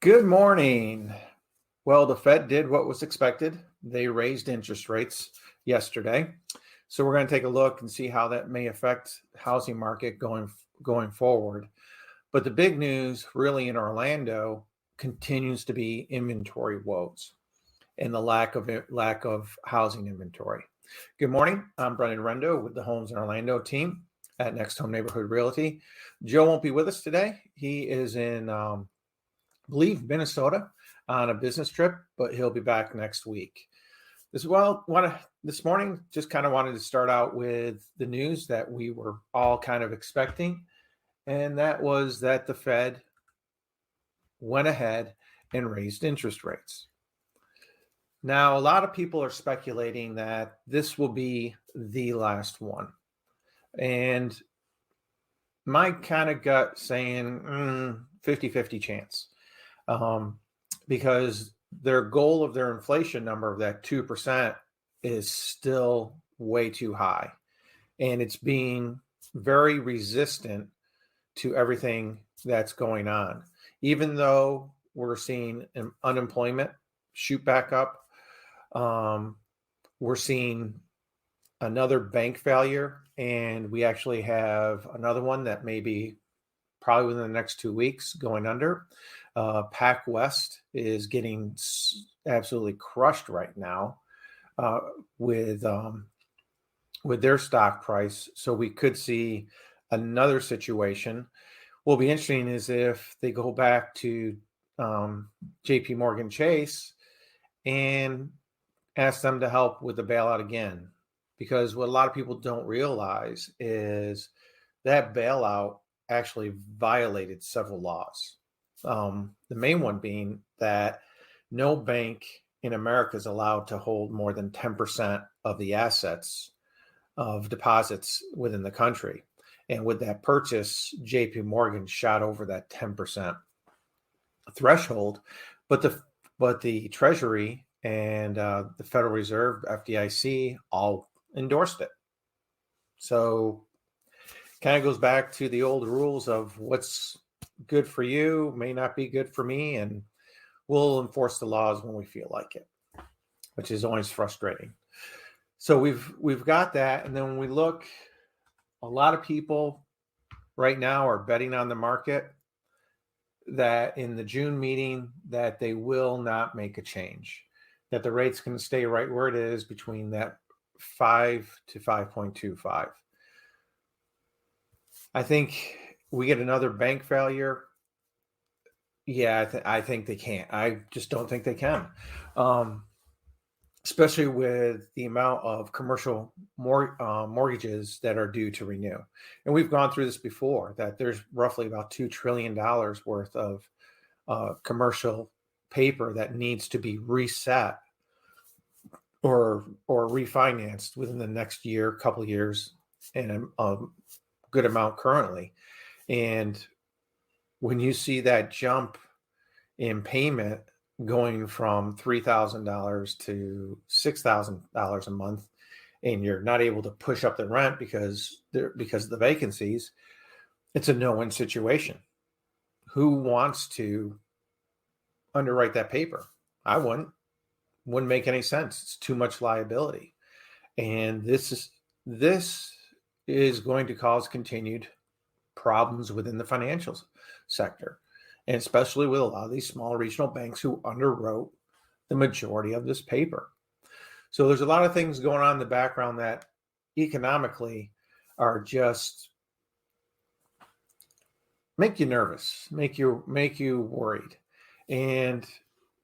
Good morning. Well, the Fed did what was expected. They raised interest rates yesterday. So we're going to take a look and see how that may affect the housing market going forward. But the big news really in Orlando continues to be inventory woes and the lack of housing inventory. Good morning. I'm Brendan Rendo with the Homes in Orlando team at Next Home Neighborhood Realty. Joe won't be with us today. He is in believe Minnesota on a business trip, but he'll be back next week. This morning, just kind of wanted to start out with the news that we were all kind of expecting, and that was that the Fed went ahead and raised interest rates. Now, a lot of people are speculating that this will be the last one. And my kind of gut saying 50-50 chance. Because their goal of their inflation number of that 2% is still way too high. And it's being very resistant to everything that's going on. Even though we're seeing unemployment shoot back up, we're seeing another bank failure, and we actually have another one that may be probably within the next 2 weeks going under. PacWest is getting absolutely crushed right now with their stock price. So we could see another situation. What'll be interesting is if they go back to JP Morgan Chase and ask them to help with the bailout again. Because what a lot of people don't realize is that bailout actually violated several laws. The main one being that no bank in America is allowed to hold more than 10% of the assets of deposits within the country. And with that purchase, JP Morgan shot over that 10% threshold, but the Treasury and the Federal Reserve, FDIC, all endorsed it. So kind of goes back to the old rules of what's good for you may not be good for me, and we'll enforce the laws when we feel like it, which is always frustrating. So we've got that, and then when we look, a lot of people right now are betting on the market that in the June meeting that they will not make a change, that the rate's going to stay right where it is between that 5 to 5.25. I think we get another bank failure. Yeah, I think they can't. I just don't think they can, especially with the amount of commercial mortgages that are due to renew. And we've gone through this before, that there's roughly about $2 trillion worth of commercial paper that needs to be reset or refinanced within the next year, couple of years, and a good amount currently. And when you see that jump in payment going from $3,000 to $6,000 a month, and you're not able to push up the rent because of the vacancies, it's a no-win situation. Who wants to underwrite that paper? I wouldn't. Wouldn't make any sense. It's too much liability. And this is going to cause continued problems within the financial sector, and especially with a lot of these small regional banks who underwrote the majority of this paper. So there's a lot of things going on in the background that economically are just make you nervous, make you worried. And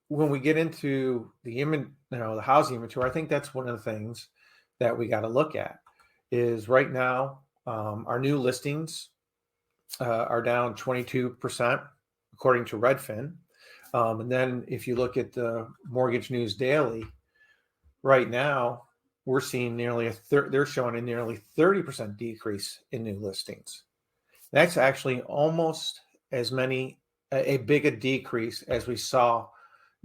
when we get into the housing inventory, I think that's one of the things that we got to look at is right now our new listings are down 22%, according to Redfin. And then if you look at the Mortgage News Daily, right now we're seeing they're showing a nearly 30% decrease in new listings. That's actually almost as big a decrease as we saw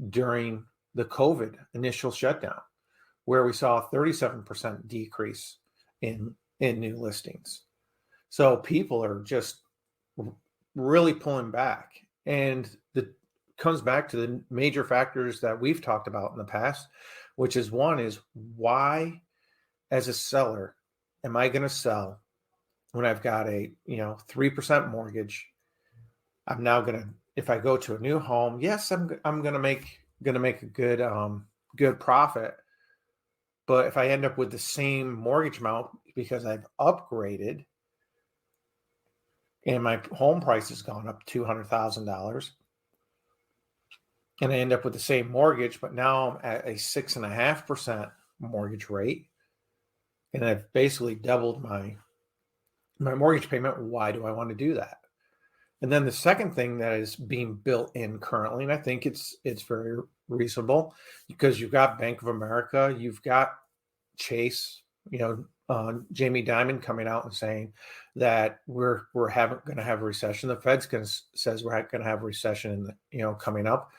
during the COVID initial shutdown, where we saw a 37% decrease in new listings. So people are just really pulling back, and the comes back to the major factors that we've talked about in the past, which is one is why, as a seller, am I going to sell when I've got a 3% mortgage? I'm now going to, if I go to a new home, yes, I'm going to make a good profit. But if I end up with the same mortgage amount because I've upgraded and my home price has gone up $200,000, and I end up with the same mortgage, but now I'm at a 6.5% mortgage rate, and I've basically doubled my mortgage payment. Why do I want to do that? And then the second thing that is being built in currently, and I think it's very reasonable, because you've got Bank of America, you've got Chase, Jamie Dimon coming out and saying that we're going to have a recession. The Fed's says we're going to have a recession coming up.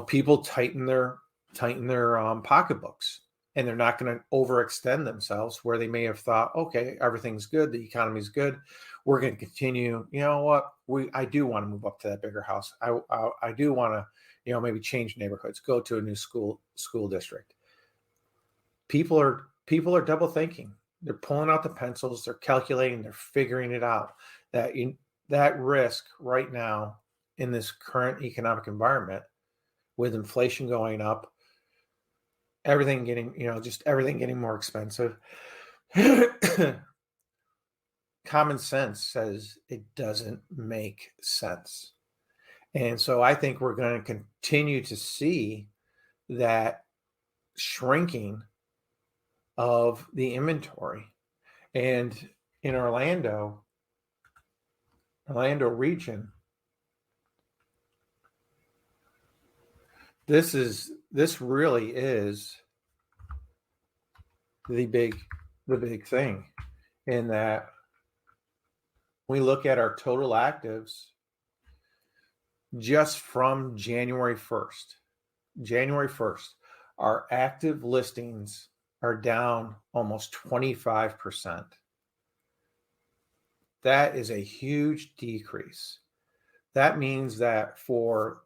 People tighten their pocketbooks, and they're not going to overextend themselves where they may have thought, okay, everything's good, the economy's good, we're going to continue. You know what? I do want to move up to that bigger house. I do want to, maybe change neighborhoods, go to a new school district. People are double thinking. They're pulling out the pencils. They're calculating. They're figuring it out. That risk right now in this current economic environment, with inflation going up, everything getting, everything getting more expensive. Common sense says it doesn't make sense. And so I think we're going to continue to see that shrinking of the inventory. And in Orlando region, this really is the big thing, in that we look at our total actives just from January 1st, our active listings are down almost 25%. That is a huge decrease. That means that for,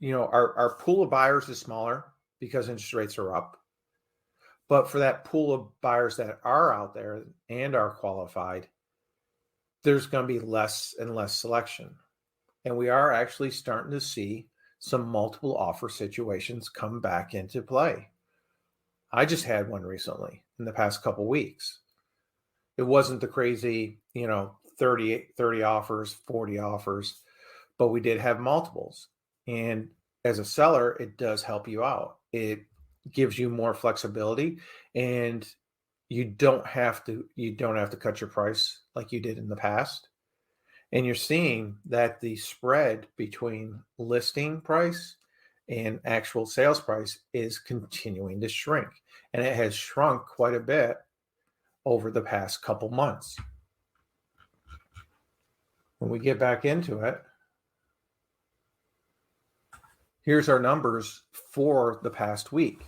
our pool of buyers is smaller because interest rates are up. But for that pool of buyers that are out there and are qualified, there's going to be less and less selection. And we are actually starting to see some multiple offer situations come back into play. I just had one recently in the past couple of weeks. It wasn't the crazy, 30 offers, 40 offers, but we did have multiples. And as a seller, it does help you out. It gives you more flexibility, and you don't have to cut your price like you did in the past. And you're seeing that the spread between listing price and actual sales price is continuing to shrink. And it has shrunk quite a bit over the past couple months. When we get back into it, here's our numbers for the past week.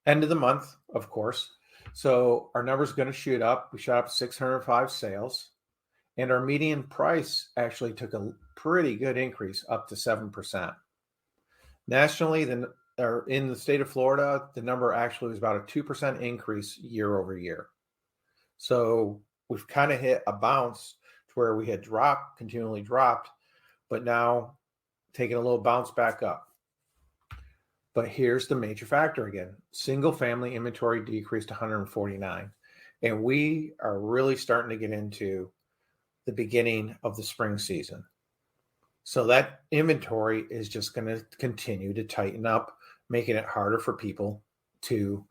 End of the month, of course. So our numbers are going to shoot up. We shot up 605 sales. And our median price actually took a pretty good increase, up to 7%. Nationally, in the state of Florida, the number actually was about a 2% increase year over year. So we've kind of hit a bounce to where we had continually dropped, but now taking a little bounce back up. But here's the major factor again. Single family inventory decreased to 149. And we are really starting to get into the beginning of the spring season. So that inventory is just going to continue to tighten up, making it harder for people to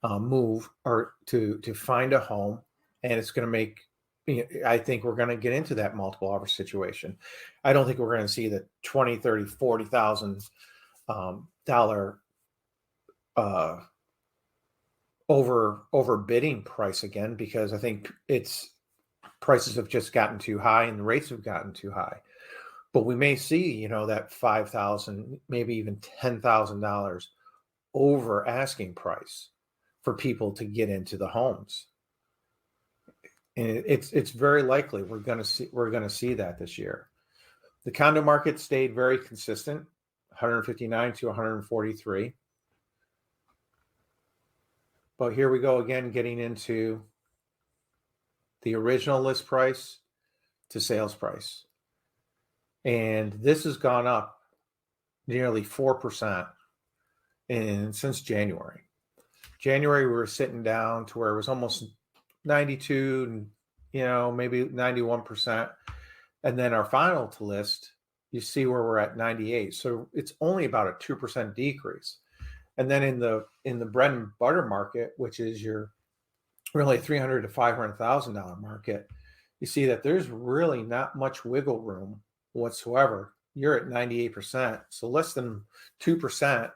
move or to find a home. And it's going to make, I think we're going to get into that multiple offer situation. I don't think we're going to see the $20,000, $30,000, $40,000 overbidding price again, because I think prices have just gotten too high and the rates have gotten too high. But we may see, that $5,000, maybe even $10,000 over asking price for people to get into the homes. And it's very likely we're going to see that this year. The condo market stayed very consistent, 159 to 143. But here we go again, getting into the original list price to sales price. And this has gone up nearly 4% since January. January, we were sitting down to where it was almost 92, maybe 91%. And then our final to list, you see where we're at 98. So it's only about a 2% decrease. And then in the bread and butter market, which is your really $300,000 to $500,000 market, you see that there's really not much wiggle room whatsoever. You're at 98%, so less than 2%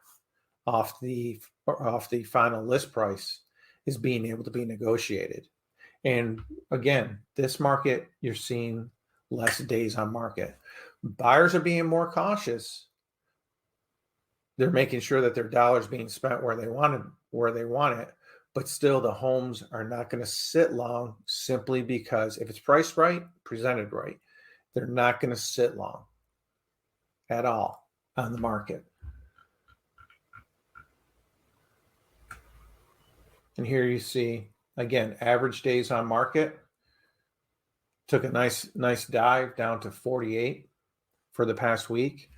off the final list price is being able to be negotiated. And again, this market, you're seeing less days on market. Buyers are being more cautious. They're making sure that their dollar's being spent where they want it, but still the homes are not going to sit long, simply because if it's priced right, presented right, they're not going to sit long at all on the market. And here you see, again, average days on market took a nice dive down to 48 for the past week.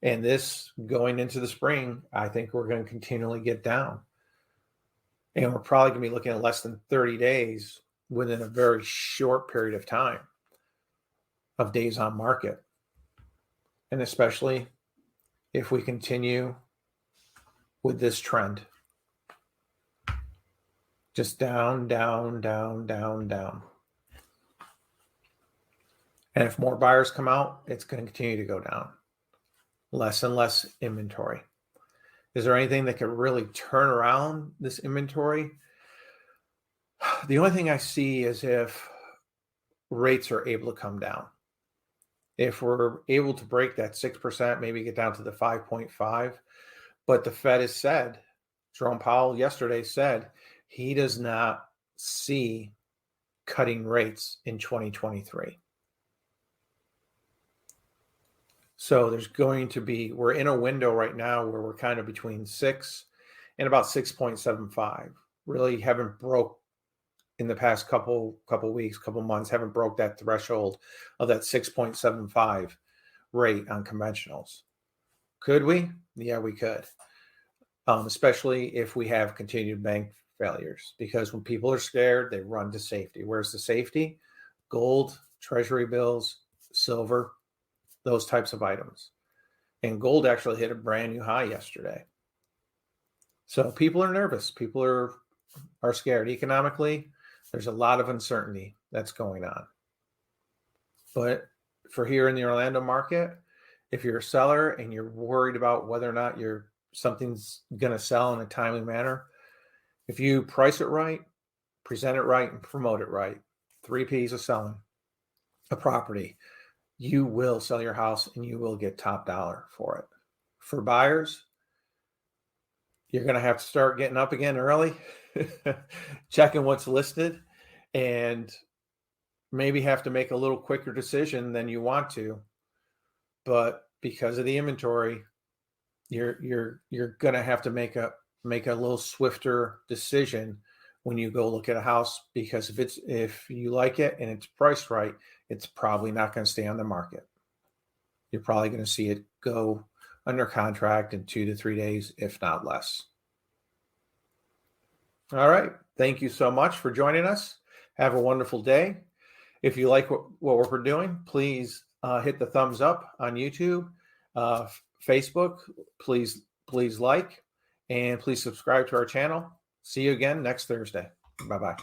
And this going into the spring, I think we're going to continually get down. And we're probably going to be looking at less than 30 days within a very short period of time of days on market. And especially if we continue with this trend. Just down, down, down, down, down. And if more buyers come out, it's going to continue to go down. Less and less inventory. Is there anything that could really turn around this inventory? The only thing I see is if rates are able to come down. If we're able to break that 6%, maybe get down to the 5.5. But the Fed has said, Jerome Powell yesterday said, he does not see cutting rates in 2023. So there's going to be, we're in a window right now where we're kind of between 6 and about 6.75. Really haven't broke in the past couple weeks, couple months, haven't broke that threshold of that 6.75 rate on conventionals. Could we? Yeah, we could. Especially if we have continued bank failures, because when people are scared, they run to safety. Where's the safety? Gold, treasury bills, silver, those types of items. And gold actually hit a brand new high yesterday. So people are nervous. People are scared. Economically, there's a lot of uncertainty that's going on. But for here in the Orlando market, if you're a seller and you're worried about whether or not something's going to sell in a timely manner, if you price it right, present it right, and promote it right, 3 P's of selling a property, you will sell your house and you will get top dollar for it. For buyers, you're going to have to start getting up again early, checking what's listed, and maybe have to make a little quicker decision than you want to. But because of the inventory, you're going to have to make a little swifter decision when you go look at a house, because if you like it and it's priced right, it's probably not going to stay on the market. You're probably going to see it go under contract in 2 to 3 days, if not less. All right. Thank you so much for joining us. Have a wonderful day. If you like what we're doing, please hit the thumbs up on YouTube, Facebook. Please like, and please subscribe to our channel. See you again next Thursday. Bye-bye.